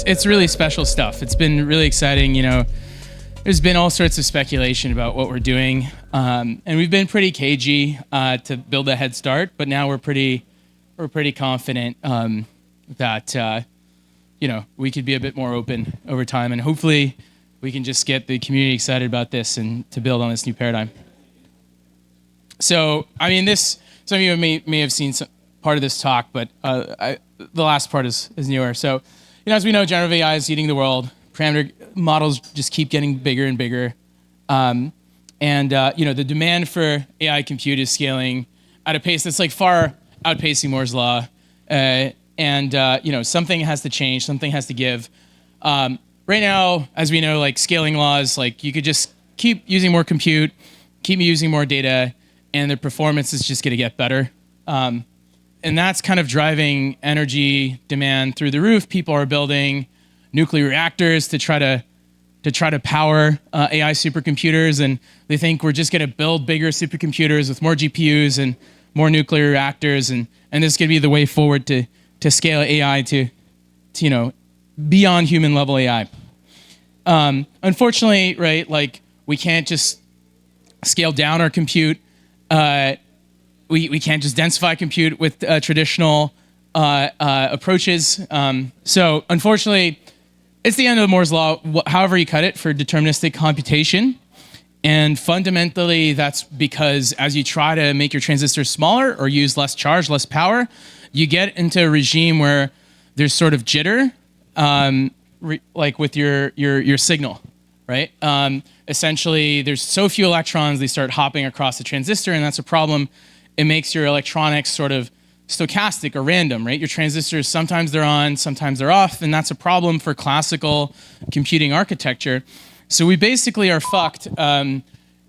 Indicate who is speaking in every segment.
Speaker 1: It's really special stuff. It's been really exciting. There's been all sorts of speculation about what we're doing, and we've been pretty cagey to build a head start. But now we're pretty confident that we could be a bit more open over time, and hopefully we can just get the community excited about this and to build on this new paradigm. So, some of you may have seen part of this talk, but the last part is newer. So, as we know, generative AI is eating the world. Parameter models just keep getting bigger and bigger. The demand for AI compute is scaling at a pace that's like far outpacing Moore's law. Something has to change, something has to give. Right now, as we know, like scaling laws, like you could just keep using more compute, keep using more data, and the performance is just going to get better. And that's kind of driving energy demand through the roof. People are building nuclear reactors to try to power AI supercomputers, and they think we're just going to build bigger supercomputers with more GPUs and more nuclear reactors, and this is going to be the way forward to scale AI to beyond human level AI. Unfortunately, right, like we can't just scale down our compute. We can't just densify compute with traditional approaches. So unfortunately, it's the end of Moore's law, however you cut it, for deterministic computation. And fundamentally, that's because as you try to make your transistors smaller or use less charge, less power, you get into a regime where there's sort of jitter, like with your signal, right? Essentially, there's so few electrons, they start hopping across the transistor, and that's a problem. It makes your electronics sort of stochastic or random, right? Your transistors, sometimes they're on, sometimes they're off, and that's a problem for classical computing architecture. So we basically are fucked in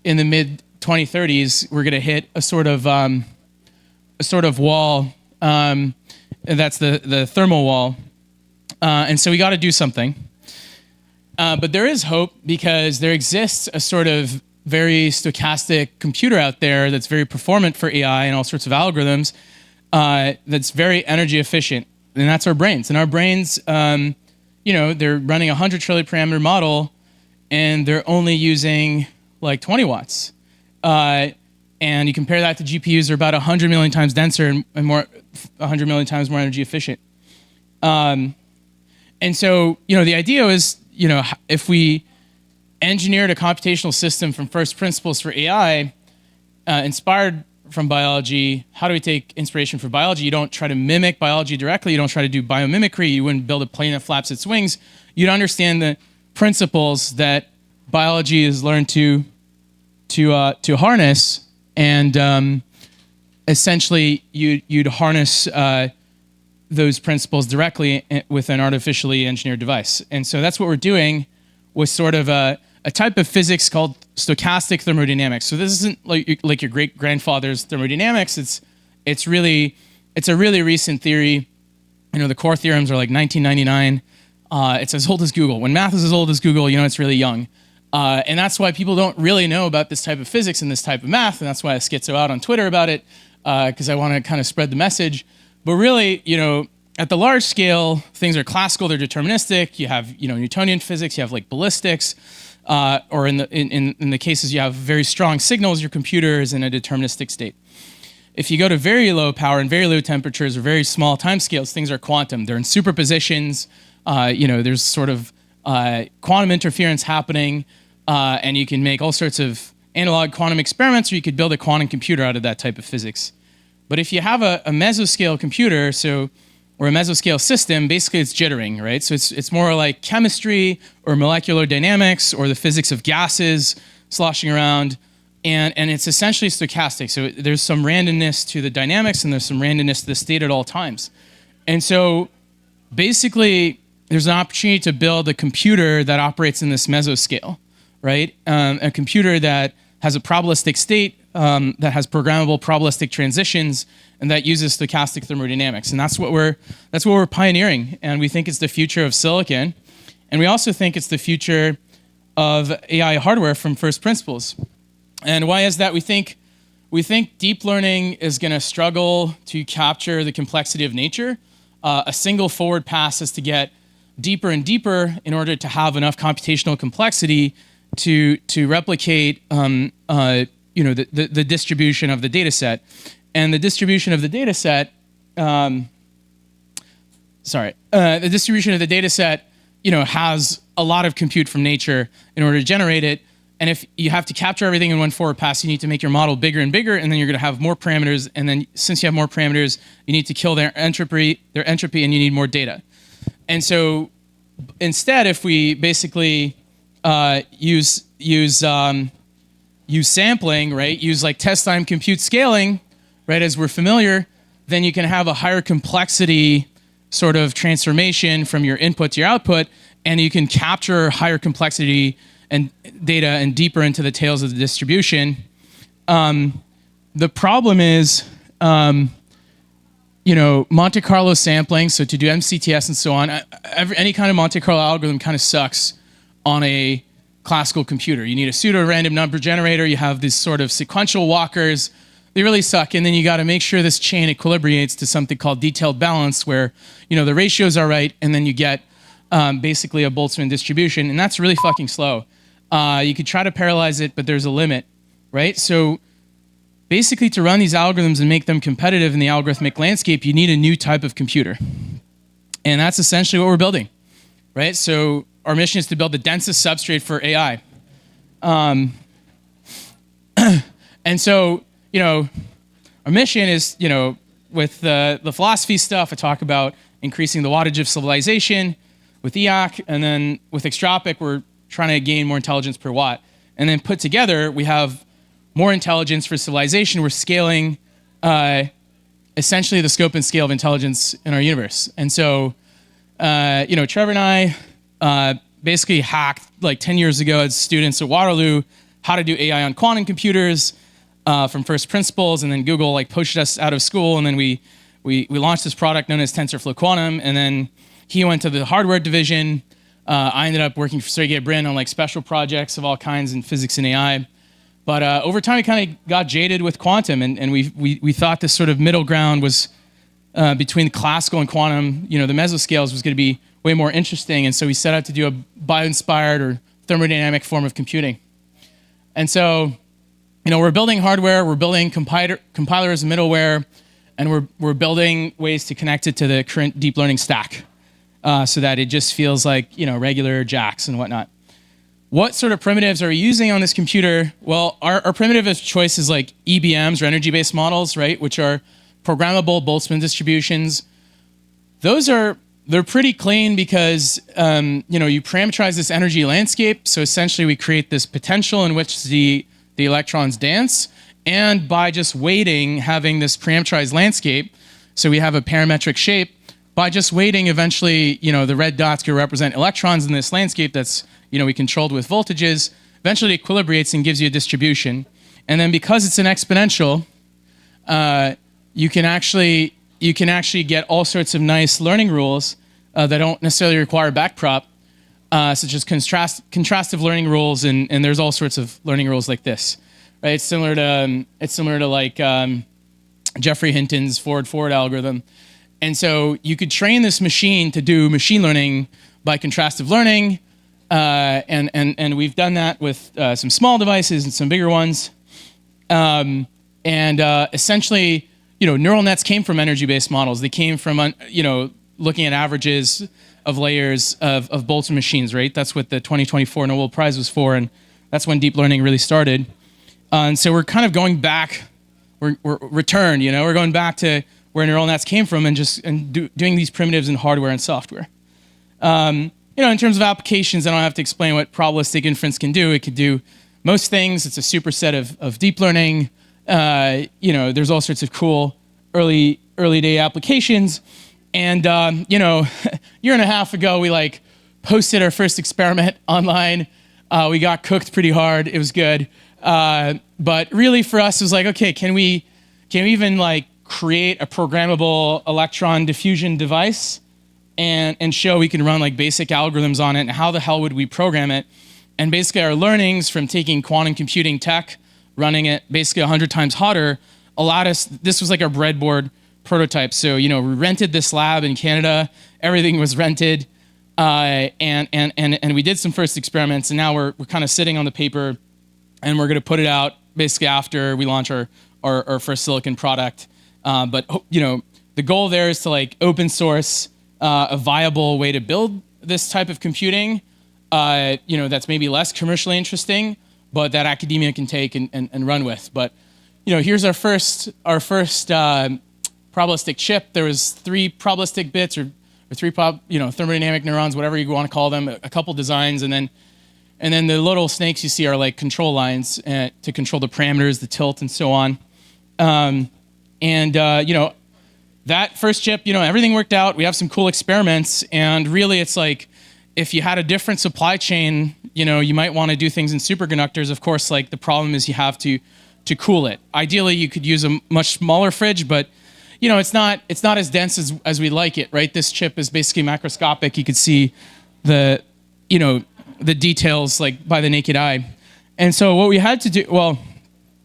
Speaker 1: the mid-2030s. We're going to hit a sort of wall, and that's the thermal wall. And so we got to do something. But there is hope because there exists a sort of very stochastic computer out there that's very performant for AI and all sorts of algorithms that's very energy efficient, and that's our brains. And our brains, they're running a 100 trillion parameter model, and they're only using like 20 watts. And you compare that to GPUs, they're about 100 million times denser and more, 100 million times more energy efficient. And so, the idea is, if we engineered a computational system from first principles for AI, inspired from biology, how do we take inspiration from biology? You don't try to mimic biology directly. You don't try to do biomimicry. You wouldn't build a plane that flaps its wings. You'd understand the principles that biology has learned to harness, and essentially you'd harness those principles directly with an artificially engineered device. And so that's what we're doing with sort of a type of physics called stochastic thermodynamics. So this isn't like your great grandfather's thermodynamics. It's a really recent theory. The core theorems are like 1999. It's as old as Google. When math is as old as Google, it's really young. And that's why people don't really know about this type of physics and this type of math. And that's why I schizo out on Twitter about it, because I want to kind of spread the message. But really, at the large scale, things are classical, they're deterministic. You have, Newtonian physics, you have like ballistics, or in the cases you have very strong signals, your computer is in a deterministic state. If you go to very low power and very low temperatures or very small time scales, things are quantum. They're in superpositions. There's sort of quantum interference happening, and you can make all sorts of analog quantum experiments, or you could build a quantum computer out of that type of physics. But if you have a mesoscale computer, or a mesoscale system, basically it's jittering, right? So it's more like chemistry or molecular dynamics or the physics of gases sloshing around, and it's essentially stochastic. So there's some randomness to the dynamics and there's some randomness to the state at all times. And so basically there's an opportunity to build a computer that operates in this mesoscale, right? A computer that has a probabilistic state, that has programmable probabilistic transitions, and that uses stochastic thermodynamics. And that's what we're pioneering. And we think it's the future of silicon. And we also think it's the future of AI hardware from first principles. And why is that? We think deep learning is going to struggle to capture the complexity of nature. a single forward pass is to get deeper and deeper in order to have enough computational complexity to replicate the distribution of the data set. And the distribution of the data set, the distribution of the data set, has a lot of compute from nature in order to generate it. And if you have to capture everything in one forward pass, you need to make your model bigger and bigger, and then you're going to have more parameters. And then since you have more parameters, you need to kill their entropy, and you need more data. And so instead, if we basically use sampling, right? Use like test time compute scaling, right? As we're familiar, then you can have a higher complexity sort of transformation from your input to your output, and you can capture higher complexity and data and deeper into the tails of the distribution. The problem is, Monte Carlo sampling. So to do MCTS and so on, any kind of Monte Carlo algorithm kind of sucks on a classical computer. You need a pseudo-random number generator. You have these sort of sequential walkers. They really suck. And then you got to make sure this chain equilibrates to something called detailed balance, where the ratios are right, and then you get basically a Boltzmann distribution, and that's really fucking slow. You could try to parallelize it, but there's a limit, right? So basically, to run these algorithms and make them competitive in the algorithmic landscape, you need a new type of computer. And that's essentially what we're building, right? So our mission is to build the densest substrate for AI. And so, our mission is, with the philosophy stuff, I talk about increasing the wattage of civilization with EAC, and then with Extropic, we're trying to gain more intelligence per watt. And then put together, we have more intelligence for civilization. We're scaling essentially the scope and scale of intelligence in our universe. And so, Trevor and I basically hacked like 10 years ago as students at Waterloo how to do AI on quantum computers from first principles, and then Google like poached us out of school, and then we launched this product known as TensorFlow Quantum, and then he went to the hardware division. I ended up working for Sergey Brin on like special projects of all kinds in physics and AI. But over time, we kind of got jaded with quantum, and we thought this sort of middle ground was between classical and quantum. The mesoscales was going to be way more interesting, and so we set out to do a bio-inspired or thermodynamic form of computing. And so, we're building hardware, we're building compilers and middleware, and we're building ways to connect it to the current deep learning stack, so that it just feels like regular JAX and whatnot. What sort of primitives are we using on this computer? Well, our primitive of choice is like EBMs, or energy-based models, right? Which are programmable Boltzmann distributions. They're pretty clean because you parameterize this energy landscape. So essentially, we create this potential in which the electrons dance, and by just weighting, having this parameterized landscape, so we have a parametric shape. By just weighting, eventually, the red dots can represent electrons in this landscape that's, we controlled with voltages. Eventually, it equilibrates and gives you a distribution. And then because it's an exponential, you can actually get all sorts of nice learning rules that don't necessarily require backprop, such as contrastive learning rules, and there's all sorts of learning rules like this. Right? It's similar to like Geoffrey Hinton's forward algorithm. And so you could train this machine to do machine learning by contrastive learning, and we've done that with some small devices and some bigger ones. Essentially, neural nets came from energy-based models. They came from, looking at averages of layers of Boltzmann machines, right? That's what the 2024 Nobel Prize was for, and that's when deep learning really started. And so we're kind of going back, we're returned, we're going back to where neural nets came from, and doing these primitives in hardware and software. In terms of applications, I don't have to explain what probabilistic inference can do. It could do most things. It's a superset of deep learning. There's all sorts of cool early day applications. And year and a half ago, we posted our first experiment online. We got cooked pretty hard. It was good. But really, for us, it was like, okay, can we even create a programmable electron diffusion device and show we can run basic algorithms on it, and how the hell would we program it? And basically our learnings from taking quantum computing tech, running it basically 100 times hotter, allowed us, this was like our breadboard prototypes. So, we rented this lab in Canada. Everything was rented. And we did some first experiments, and now we're kind of sitting on the paper, and we're going to put it out basically after we launch our first silicon product. But the goal there is to like open source a viable way to build this type of computing, that's maybe less commercially interesting, but that academia can take and run with. But here's our first probabilistic chip. There was 3 probabilistic bits or 3 thermodynamic neurons, whatever you want to call them, a couple designs, and then the little snakes you see are like control lines to control the parameters, the tilt, and so on. That first chip, everything worked out. We have some cool experiments, and really it's like, if you had a different supply chain, you might want to do things in superconductors. Of course, like the problem is you have to cool it. Ideally, you could use a much smaller fridge, but it's not as dense as we like it, right? This chip is basically macroscopic. You could see the details like by the naked eye. And so what we had to do,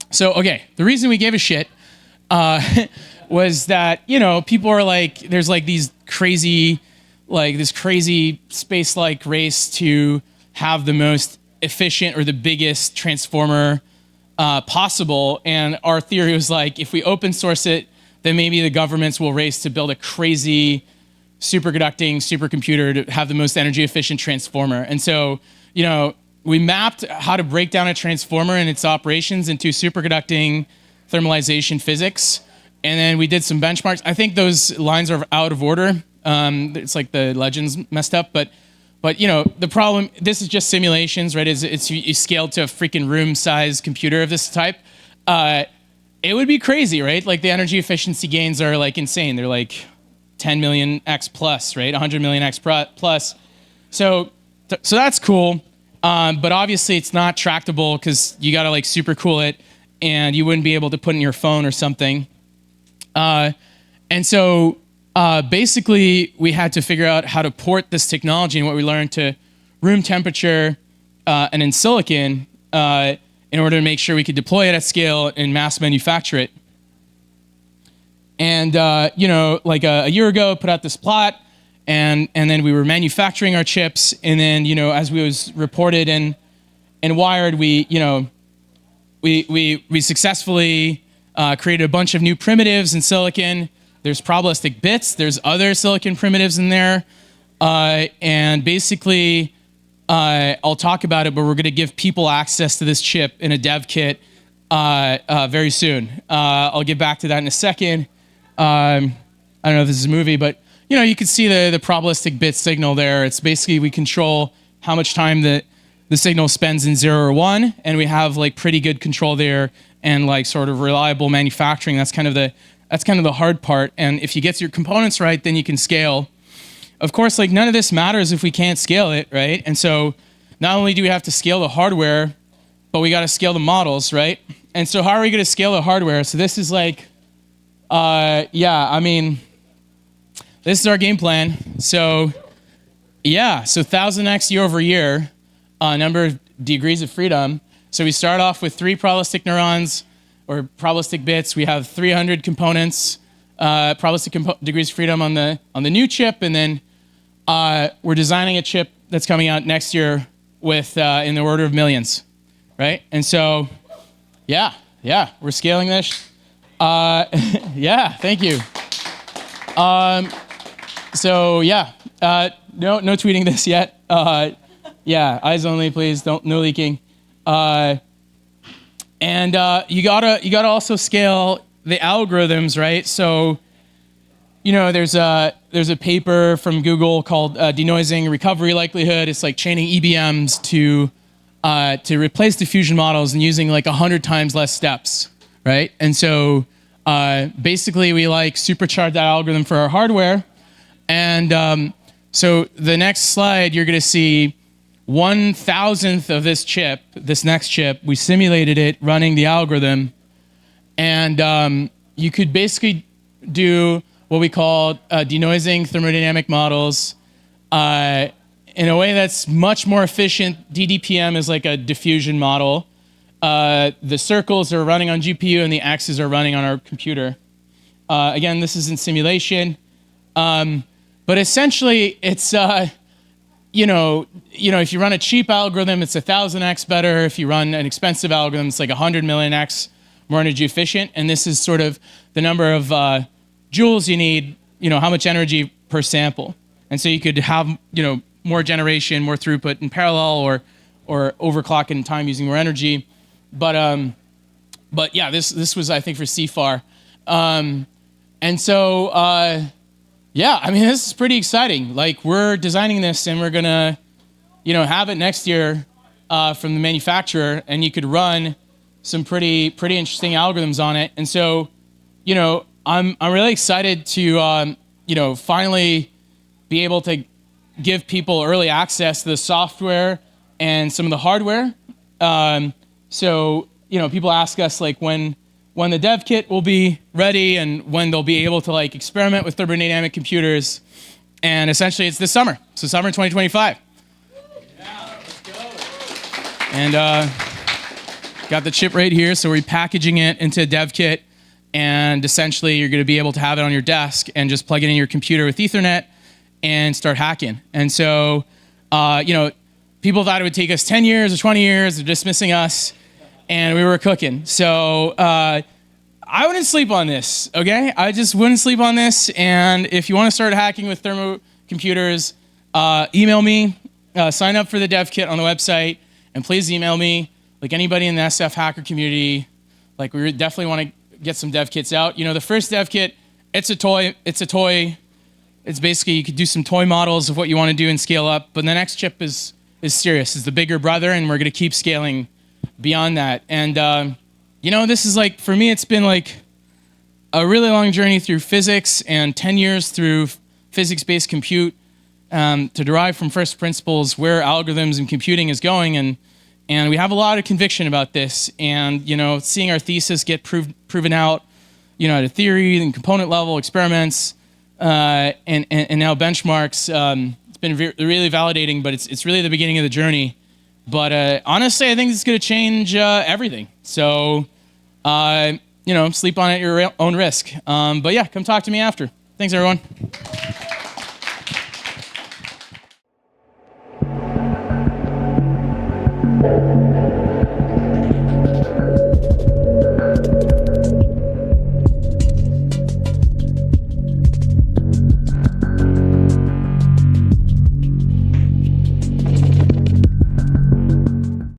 Speaker 1: the reason we gave a shit was that, people are like, there's like these crazy, like this crazy space-like race to have the most efficient or the biggest transformer possible. And our theory was like, if we open source it, then maybe the governments will race to build a crazy superconducting supercomputer to have the most energy efficient transformer. And so, we mapped how to break down a transformer and its operations into superconducting thermalization physics. And then we did some benchmarks. I think those lines are out of order. It's like the legend's messed up, but the problem, this is just simulations, right? It's you scaled to a freaking room-sized computer of this type. It would be crazy, right? Like the energy efficiency gains are like insane. They're like 10 million X plus, right? 100 million X plus. So that's cool. But obviously it's not tractable because you got to like super cool it, and you wouldn't be able to put it in your phone or something. And so basically we had to figure out how to port this technology and what we learned to room temperature and in silicon in order to make sure we could deploy it at scale and mass manufacture it. And, like a year ago, put out this plot, and then we were manufacturing our chips. And then, as we was reported in Wired, we successfully created a bunch of new primitives in silicon. There's probabilistic bits. There's other silicon primitives in there. And basically, I'll talk about it, but we're going to give people access to this chip in a dev kit very soon. I'll get back to that in a second. I don't know if this is a movie, but you can see the probabilistic bit signal there. It's basically we control how much time the signal spends in 0 or 1, and we have like pretty good control there and like sort of reliable manufacturing. That's kind of the hard part. And if you get your components right, then you can scale. Of course, like none of this matters if we can't scale it, right? And so not only do we have to scale the hardware, but we got to scale the models, right? And so how are we going to scale the hardware? So this is like, this is our game plan. So 1,000x year over year, number of degrees of freedom. So we start off with 3 probabilistic neurons or probabilistic bits. We have 300 components, probabilistic degrees of freedom on the new chip, and then we're designing a chip that's coming out next year with in the order of millions, right? And so, we're scaling this. Thank you. No tweeting this yet. Eyes only, please. No leaking. You gotta also scale the algorithms, right? So, there's a paper from Google called Denoising Recovery Likelihood. It's like chaining EBMs to replace diffusion models and using like 100 times less steps, right? And so basically we like supercharge that algorithm for our hardware. And so the next slide, you're gonna see 1,000th of this chip, this next chip. We simulated it running the algorithm, and you could basically do what we call denoising thermodynamic models in a way that's much more efficient. DDPM is like a diffusion model. The circles are running on GPU and the X's are running on our computer. Again, this is in simulation. But essentially, it's, if you run a cheap algorithm, it's 1,000x better. If you run an expensive algorithm, it's like 100 million x more energy efficient. And this is sort of the number of joules you need, how much energy per sample. And so you could have, more generation, more throughput in parallel, or overclock in time using more energy. But yeah, this was, I think, for CFAR. And so, yeah, I mean, this is pretty exciting. Like, we're designing this, and we're gonna, have it next year from the manufacturer, and you could run some pretty interesting algorithms on it. And so, I'm really excited to, finally be able to give people early access to the software and some of the hardware. So, people ask us like when the dev kit will be ready and when they'll be able to like experiment with thermodynamic computers. And essentially it's this summer. So summer 2025. Yeah, let's go. And got the chip right here. So we're packaging it into a dev kit. And essentially you're going to be able to have it on your desk and just plug it in your computer with Ethernet and start hacking. And so, people thought it would take us 10 years or 20 years. They're dismissing us. And we were cooking. So I wouldn't sleep on this, okay? I just wouldn't sleep on this. And if you want to start hacking with Thermo computers, email me, sign up for the dev kit on the website, and please email me. Like anybody in the SF hacker community, like we definitely want to get some dev kits out. The first dev kit, it's a toy. It's basically, you could do some toy models of what you want to do and scale up. But the next chip is serious, is the bigger brother, and we're going to keep scaling beyond that. And, this is like, for me, it's been like a really long journey through physics and 10 years through physics-based compute to derive from first principles where algorithms and computing is going. And we have a lot of conviction about this. And, seeing our thesis get proven out, at a theory and component level, experiments, and now benchmarks, it's been really validating, but it's really the beginning of the journey. But honestly, I think it's going to change everything. So, sleep on it at your own risk. But yeah, come talk to me after. Thanks, everyone.